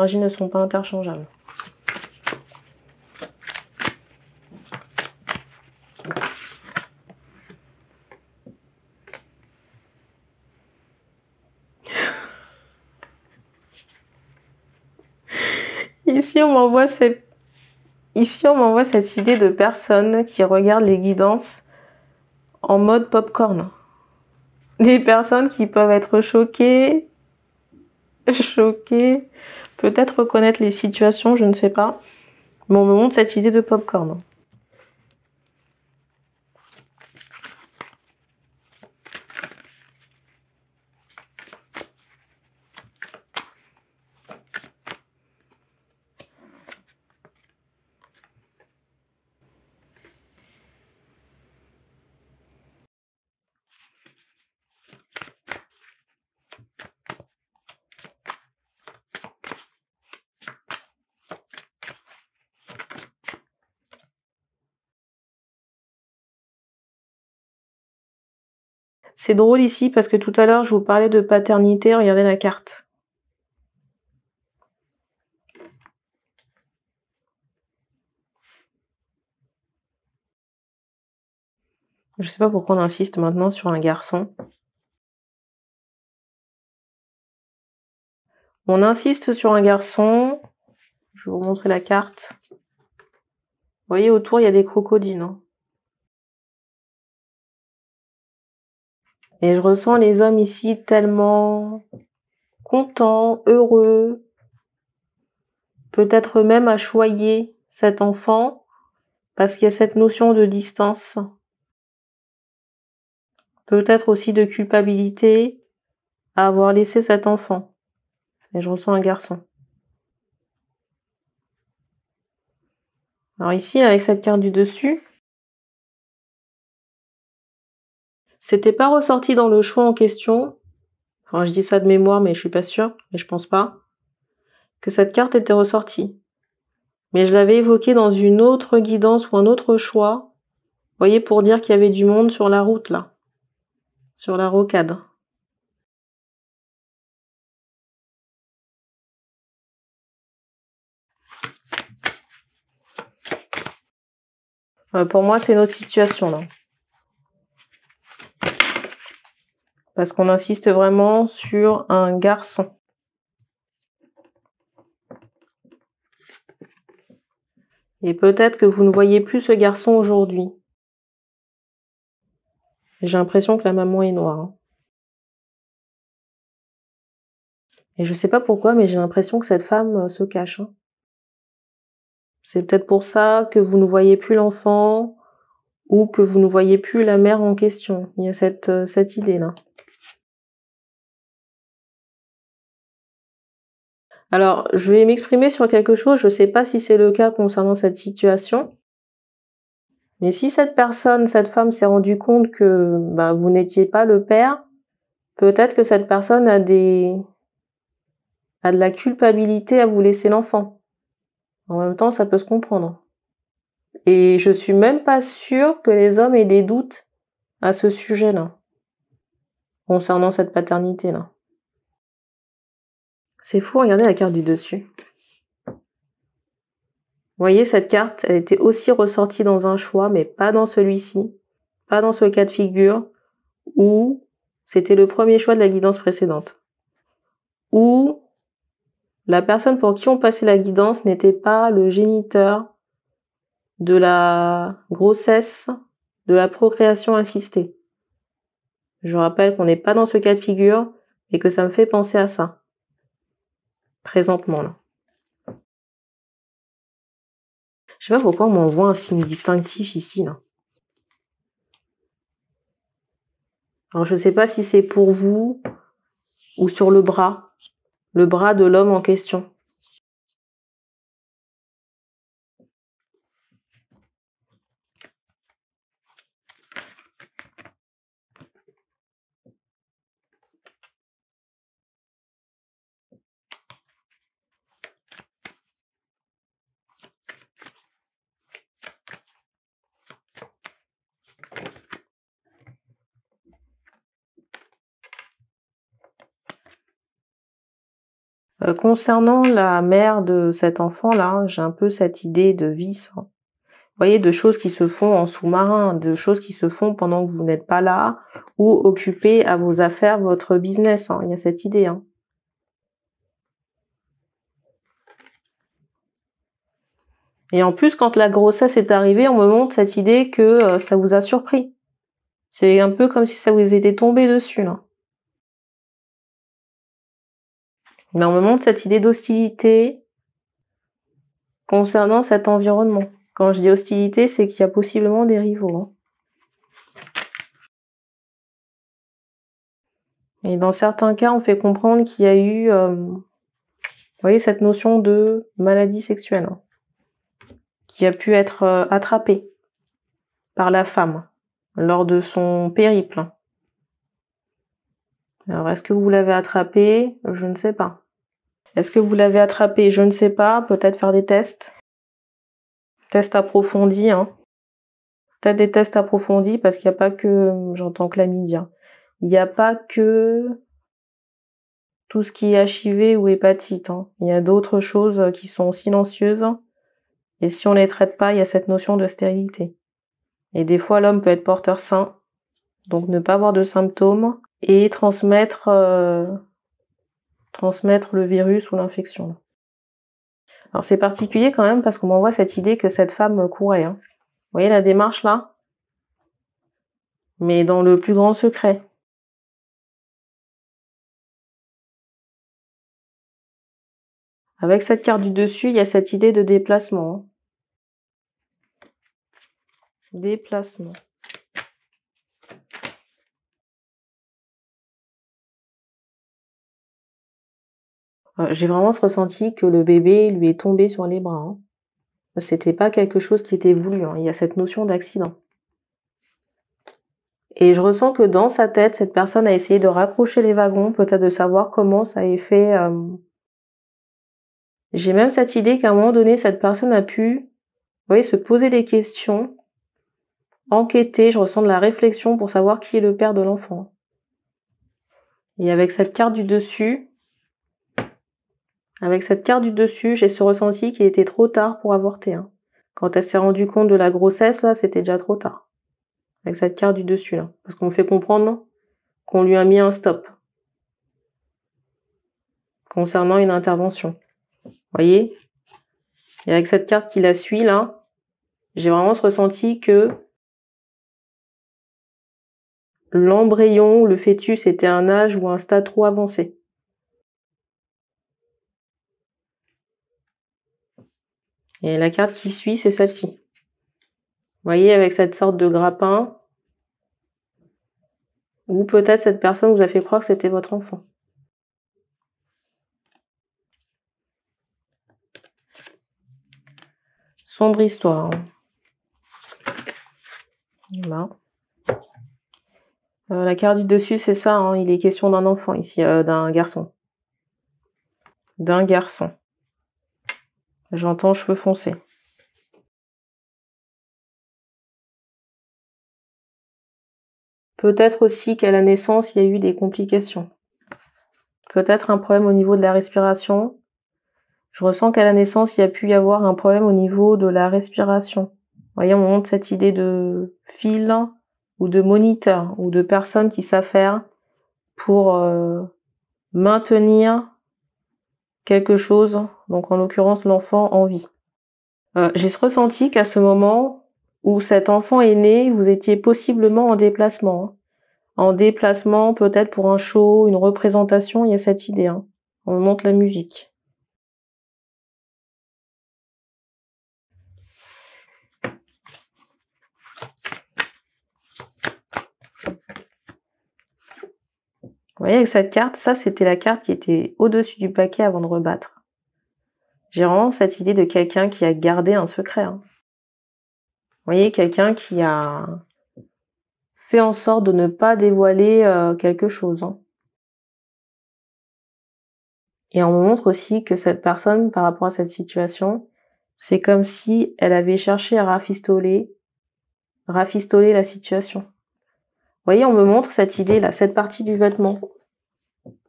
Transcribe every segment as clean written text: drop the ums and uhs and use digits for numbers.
énergies ne sont pas interchangeables. Ici, on m'envoie cette idée de personnes qui regardent les guidances en mode popcorn. Des personnes qui peuvent être choquées, peut-être reconnaître les situations, je ne sais pas. Mais on me montre cette idée de popcorn. C'est drôle ici parce que tout à l'heure, je vous parlais de paternité. Regardez la carte. Je sais pas pourquoi on insiste maintenant sur un garçon. On insiste sur un garçon. Je vais vous montrer la carte. Vous voyez, autour, il y a des crocodiles. Et je ressens les hommes ici tellement contents, heureux, peut-être même à choyer cet enfant, parce qu'il y a cette notion de distance. Peut-être aussi de culpabilité à avoir laissé cet enfant. Et je ressens un garçon. Alors ici, avec cette carte du dessus, c'était pas ressorti dans le choix en question. Enfin, je dis ça de mémoire, mais je suis pas sûre, mais je pense pas que cette carte était ressortie. Mais je l'avais évoquée dans une autre guidance ou un autre choix. Vous voyez, pour dire qu'il y avait du monde sur la route, là. Sur la rocade. Pour moi, c'est notre situation, là. Parce qu'on insiste vraiment sur un garçon. Et peut-être que vous ne voyez plus ce garçon aujourd'hui. J'ai l'impression que la maman est noire. Et je sais pas pourquoi, mais j'ai l'impression que cette femme se cache. C'est peut-être pour ça que vous ne voyez plus l'enfant ou que vous ne voyez plus la mère en question. Il y a cette idée-là. Alors, je vais m'exprimer sur quelque chose. Je ne sais pas si c'est le cas concernant cette situation. Mais si cette personne, cette femme s'est rendue compte que vous n'étiez pas le père, peut-être que cette personne a de la culpabilité à vous laisser l'enfant. En même temps, ça peut se comprendre. Et je suis même pas sûre que les hommes aient des doutes à ce sujet-là, concernant cette paternité-là. C'est fou, regardez la carte du dessus. Vous voyez, cette carte, elle était aussi ressortie dans un choix, mais pas dans celui-ci, pas dans ce cas de figure, où c'était le premier choix de la guidance précédente. Où la personne pour qui on passait la guidance n'était pas le géniteur de la grossesse, de la procréation assistée. Je rappelle qu'on n'est pas dans ce cas de figure et que ça me fait penser à ça, présentement là. Je sais pas pourquoi on m'envoie un signe distinctif ici là. Alors je sais pas si c'est pour vous ou sur le bras de l'homme en question. Concernant la mère de cet enfant-là, j'ai un peu cette idée de vice. Vous voyez, de choses qui se font en sous-marin, de choses qui se font pendant que vous n'êtes pas là, ou occupés à vos affaires, votre business. Il y a cette idée. Et en plus, quand la grossesse est arrivée, on me montre cette idée que ça vous a surpris. C'est un peu comme si ça vous était tombé dessus, là. Mais on me montre cette idée d'hostilité concernant cet environnement. Quand je dis hostilité, c'est qu'il y a possiblement des rivaux. Et dans certains cas, on fait comprendre qu'il y a eu, vous voyez, cette notion de maladie sexuelle, qui a pu être attrapée par la femme lors de son périple. Alors, est-ce que vous l'avez attrapé? Je ne sais pas. Est-ce que vous l'avez attrapé? Je ne sais pas. Peut-être faire des tests. Tests approfondis, Peut-être des tests approfondis parce qu'il n'y a pas que, j'entends chlamydia. Il n'y a pas que tout ce qui est HIV ou hépatite. Il y a d'autres choses qui sont silencieuses. Et si on les traite pas, il y a cette notion de stérilité. Et des fois, l'homme peut être porteur sain, donc ne pas avoir de symptômes et transmettre le virus ou l'infection. Alors c'est particulier quand même parce qu'on m'envoie cette idée que cette femme courait. Vous voyez la démarche là? Mais dans le plus grand secret. Avec cette carte du dessus, il y a cette idée de déplacement. Déplacement. J'ai vraiment ce ressenti que le bébé lui est tombé sur les bras. C'était pas quelque chose qui était voulu. Il y a cette notion d'accident. Et je ressens que dans sa tête, cette personne a essayé de raccrocher les wagons, peut-être de savoir comment ça ait fait. J'ai même cette idée qu'à un moment donné, cette personne a pu, vous voyez, se poser des questions, enquêter. Je ressens de la réflexion pour savoir qui est le père de l'enfant. Et avec cette carte du dessus, j'ai ce ressenti qu'il était trop tard pour avorter. Quand elle s'est rendue compte de la grossesse, là, c'était déjà trop tard. Avec cette carte du dessus, là. Parce qu'on me fait comprendre qu'on lui a mis un stop concernant une intervention. Vous voyez? Et avec cette carte qui la suit, là, j'ai vraiment ce ressenti que l'embryon, le fœtus, était un âge ou un stade trop avancé. Et la carte qui suit, c'est celle-ci. Vous voyez, avec cette sorte de grappin, ou peut-être cette personne vous a fait croire que c'était votre enfant. Sombre histoire. Voilà. La carte du dessus, c'est ça. Il est question d'un enfant ici, d'un garçon. D'un garçon. J'entends cheveux foncés. Peut-être aussi qu'à la naissance, il y a eu des complications. Peut-être un problème au niveau de la respiration. Je ressens qu'à la naissance, il y a pu y avoir un problème au niveau de la respiration. Vous voyez, on montre cette idée de fil ou de moniteur ou de personnes qui savent faire pour maintenir quelque chose, donc en l'occurrence l'enfant en vie. J'ai ce ressenti qu'à ce moment où cet enfant est né, vous étiez possiblement en déplacement. En déplacement, peut-être pour un show, une représentation, il y a cette idée. On montre la musique. Vous voyez, avec cette carte, ça c'était la carte qui était au-dessus du paquet avant de rebattre. J'ai vraiment cette idée de quelqu'un qui a gardé un secret. Vous voyez, quelqu'un qui a fait en sorte de ne pas dévoiler quelque chose. Et on me montre aussi que cette personne, par rapport à cette situation, c'est comme si elle avait cherché à rafistoler la situation. Vous voyez, on me montre cette idée-là, cette partie du vêtement.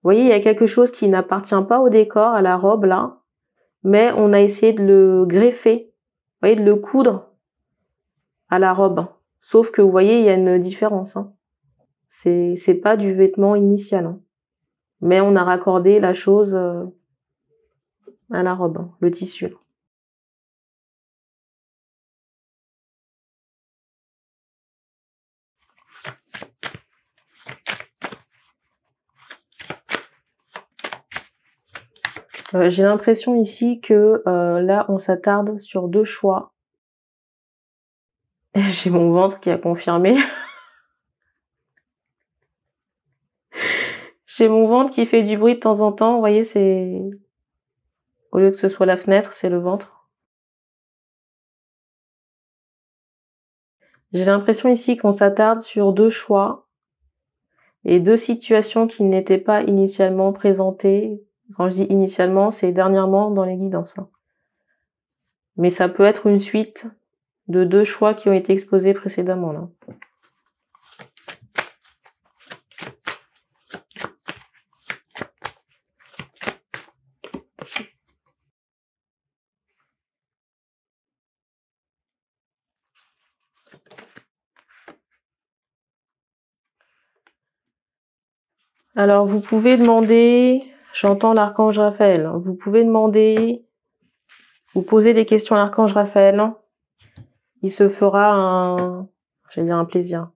voyez, il y a quelque chose qui n'appartient pas au décor, à la robe là, mais on a essayé de le greffer, vous voyez, de le coudre à la robe. Sauf que vous voyez, il y a une différence. Hein. C'est pas du vêtement initial. Hein. Mais on a raccordé la chose à la robe, hein, le tissu. J'ai l'impression ici que là, on s'attarde sur 2 choix. J'ai mon ventre qui a confirmé. J'ai mon ventre qui fait du bruit de temps en temps. Vous voyez, c'est... Au lieu que ce soit la fenêtre, c'est le ventre. J'ai l'impression ici qu'on s'attarde sur 2 choix et 2 situations qui n'étaient pas initialement présentées. Quand je dis initialement, c'est dernièrement dans les guidances. Hein. Mais ça peut être une suite de 2 choix qui ont été exposés précédemment. Là. Alors, vous pouvez demander, j'entends l'archange Raphaël, vous pouvez demander, vous posez des questions à l'archange Raphaël, il se fera un plaisir.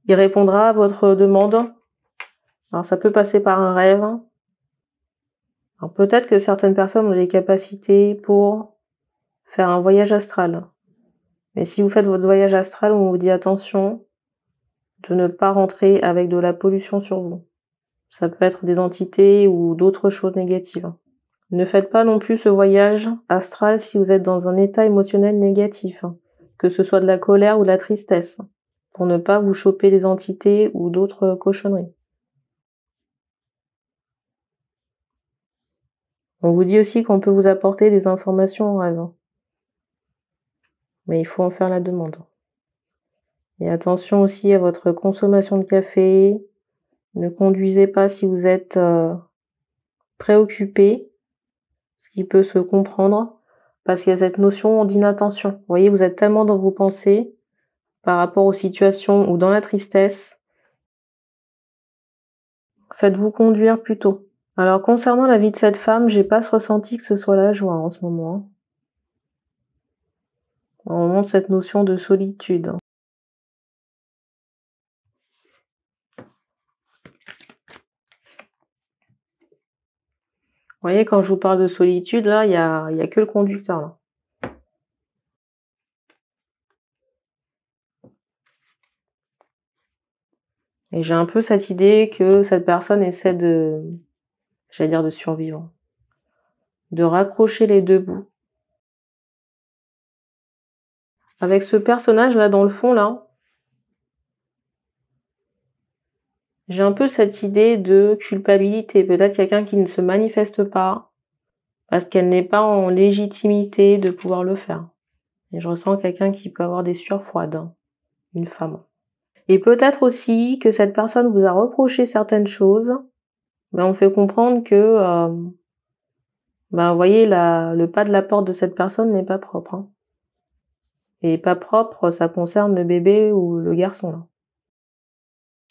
Il répondra à votre demande. Alors, ça peut passer par un rêve. Alors, peut-être que certaines personnes ont des capacités pour faire un voyage astral. Mais si vous faites votre voyage astral, on vous dit attention de ne pas rentrer avec de la pollution sur vous. Ça peut être des entités ou d'autres choses négatives. Ne faites pas non plus ce voyage astral si vous êtes dans un état émotionnel négatif, que ce soit de la colère ou de la tristesse, pour ne pas vous choper des entités ou d'autres cochonneries. On vous dit aussi qu'on peut vous apporter des informations en rêve. Mais il faut en faire la demande. Et attention aussi à votre consommation de café. Ne conduisez pas si vous êtes préoccupé, ce qui peut se comprendre, parce qu'il y a cette notion d'inattention. Vous voyez, vous êtes tellement dans vos pensées par rapport aux situations ou dans la tristesse. Faites-vous conduire plutôt. Alors, concernant la vie de cette femme, j'ai pas ce ressenti que ce soit la joie en ce moment. On montre cette notion de solitude. Vous voyez, quand je vous parle de solitude, là, il y a que le conducteur, là. Et j'ai un peu cette idée que cette personne essaie de, j'allais dire de survivre, de raccrocher les 2 bouts. Avec ce personnage là dans le fond là, j'ai un peu cette idée de culpabilité. Peut-être quelqu'un qui ne se manifeste pas parce qu'elle n'est pas en légitimité de pouvoir le faire. Et je ressens quelqu'un qui peut avoir des sueurs froides, hein, une femme. Et peut-être aussi que cette personne vous a reproché certaines choses, mais on fait comprendre que, vous voyez, le pas de la porte de cette personne n'est pas propre. Hein. Et pas propre, ça concerne le bébé ou le garçon, là.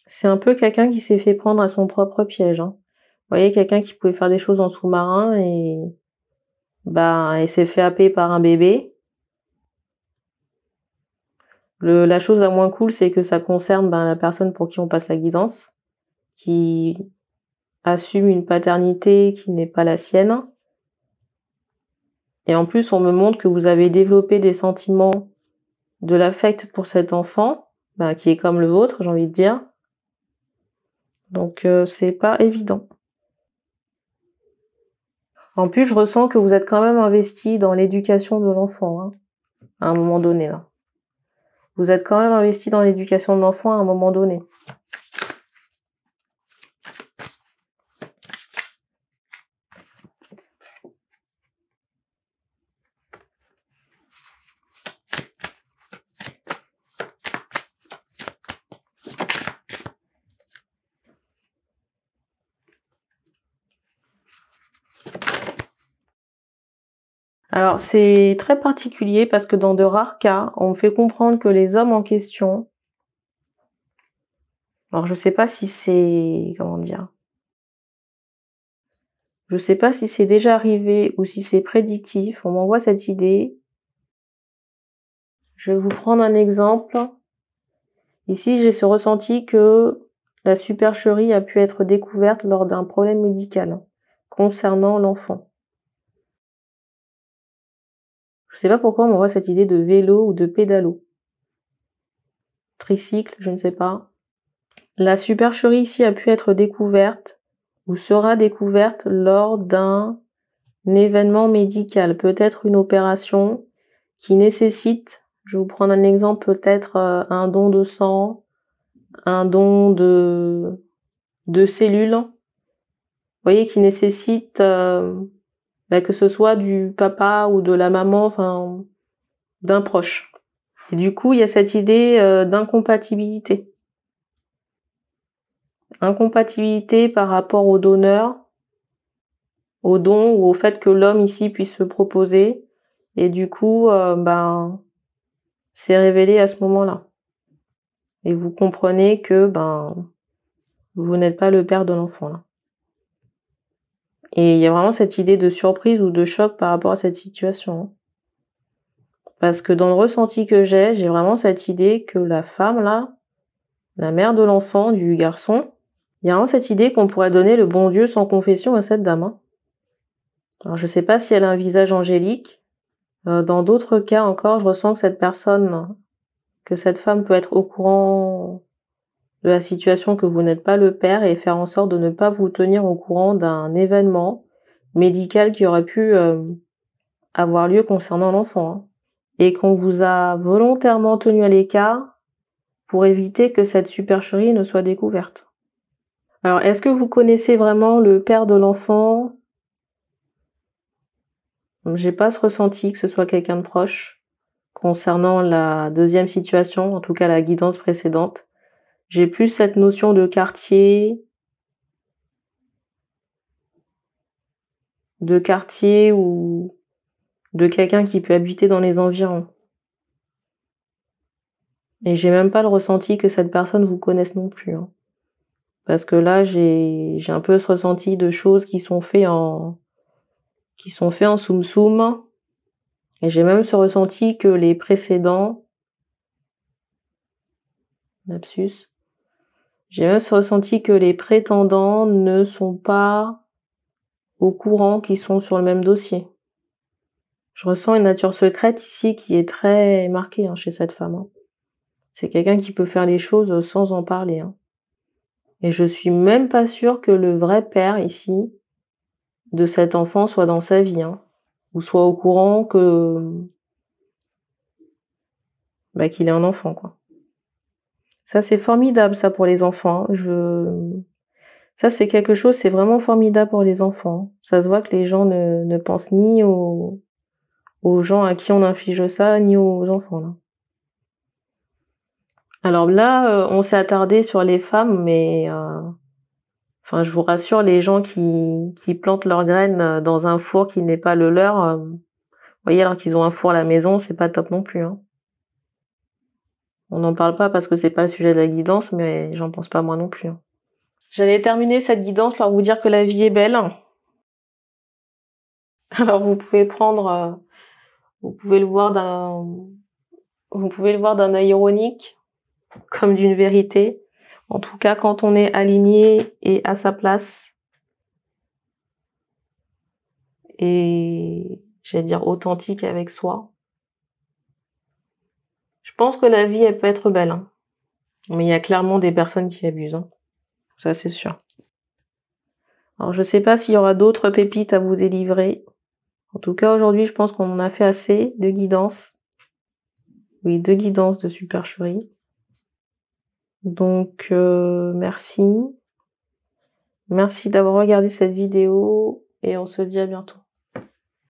C'est un peu quelqu'un qui s'est fait prendre à son propre piège. Hein. Vous voyez, quelqu'un qui pouvait faire des choses en sous-marin et il s'est fait happer par un bébé. La chose la moins cool, c'est que ça concerne la personne pour qui on passe la guidance, qui assume une paternité qui n'est pas la sienne. Et en plus, on me montre que vous avez développé des sentiments de l'affect pour cet enfant, qui est comme le vôtre, j'ai envie de dire. Donc, c'est pas évident. En plus, je ressens que vous êtes quand même investi dans l'éducation de l'enfant, hein, à un moment donné, là. Vous êtes quand même investi dans l'éducation de l'enfant à un moment donné. Alors, c'est très particulier parce que dans de rares cas, on me fait comprendre que les hommes en question, alors je sais pas si c'est, comment dire, je sais pas si c'est déjà arrivé ou si c'est prédictif, on m'envoie cette idée. Je vais vous prendre un exemple. Ici, j'ai ce ressenti que la supercherie a pu être découverte lors d'un problème médical concernant l'enfant. Je sais pas pourquoi on m'envoie cette idée de vélo ou de pédalo. Tricycle, je ne sais pas. La supercherie ici a pu être découverte ou sera découverte lors d'un événement médical, peut-être une opération qui nécessite, je vais vous prendre un exemple, peut-être un don de sang, un don de cellules, vous voyez, qui nécessite que ce soit du papa ou de la maman, enfin d'un proche. Et du coup, il y a cette idée d'incompatibilité. Incompatibilité par rapport au donneur, au don ou au fait que l'homme ici puisse se proposer. Et du coup, c'est révélé à ce moment-là. Et vous comprenez que vous n'êtes pas le père de l'enfant là. Et il y a vraiment cette idée de surprise ou de choc par rapport à cette situation. Parce que dans le ressenti que j'ai vraiment cette idée que la femme là, la mère de l'enfant, du garçon, il y a vraiment cette idée qu'on pourrait donner le bon Dieu sans confession à cette dame. Alors je sais pas si elle a un visage angélique. Dans d'autres cas encore, je ressens que cette personne, que cette femme peut être au courant de la situation, que vous n'êtes pas le père, et faire en sorte de ne pas vous tenir au courant d'un événement médical qui aurait pu avoir lieu concernant l'enfant. Et qu'on vous a volontairement tenu à l'écart pour éviter que cette supercherie ne soit découverte. Alors, est-ce que vous connaissez vraiment le père de l'enfant? J'ai pas ce ressenti que ce soit quelqu'un de proche. Concernant la deuxième situation, en tout cas la guidance précédente, j'ai plus cette notion de quartier ou de quelqu'un qui peut habiter dans les environs. Et j'ai même pas le ressenti que cette personne vous connaisse non plus. Parce que là, j'ai un peu ce ressenti de choses qui sont faites en soum-soum. Et j'ai même ce ressenti que les précédents, lapsus, j'ai même ce ressenti que les prétendants ne sont pas au courant qu'ils sont sur le même dossier. Je ressens une nature secrète ici qui est très marquée chez cette femme. C'est quelqu'un qui peut faire les choses sans en parler. Et je suis même pas sûre que le vrai père ici de cet enfant soit dans sa vie, ou soit au courant que qu'il est un enfant, quoi. Ça, c'est formidable, ça, pour les enfants. Ça, c'est quelque chose, c'est vraiment formidable pour les enfants. Ça se voit que les gens ne pensent ni aux gens à qui on inflige ça, ni aux enfants, là. Alors là, on s'est attardé sur les femmes, mais je vous rassure, les gens qui plantent leurs graines dans un four qui n'est pas le leur, vous voyez, alors qu'ils ont un four à la maison, c'est pas top non plus. On n'en parle pas parce que c'est pas le sujet de la guidance, mais j'en pense pas moi non plus. J'allais terminer cette guidance par vous dire que la vie est belle. Alors vous pouvez prendre, vous pouvez le voir d'un œil ironique, comme d'une vérité. En tout cas, quand on est aligné et à sa place, et j'allais dire authentique avec soi, je pense que la vie, elle peut être belle. Mais il y a clairement des personnes qui abusent. Ça, c'est sûr. Alors, je sais pas s'il y aura d'autres pépites à vous délivrer. En tout cas, aujourd'hui, je pense qu'on en a fait assez de guidance. Oui, de guidance de supercherie. Donc, merci. Merci d'avoir regardé cette vidéo et on se dit à bientôt.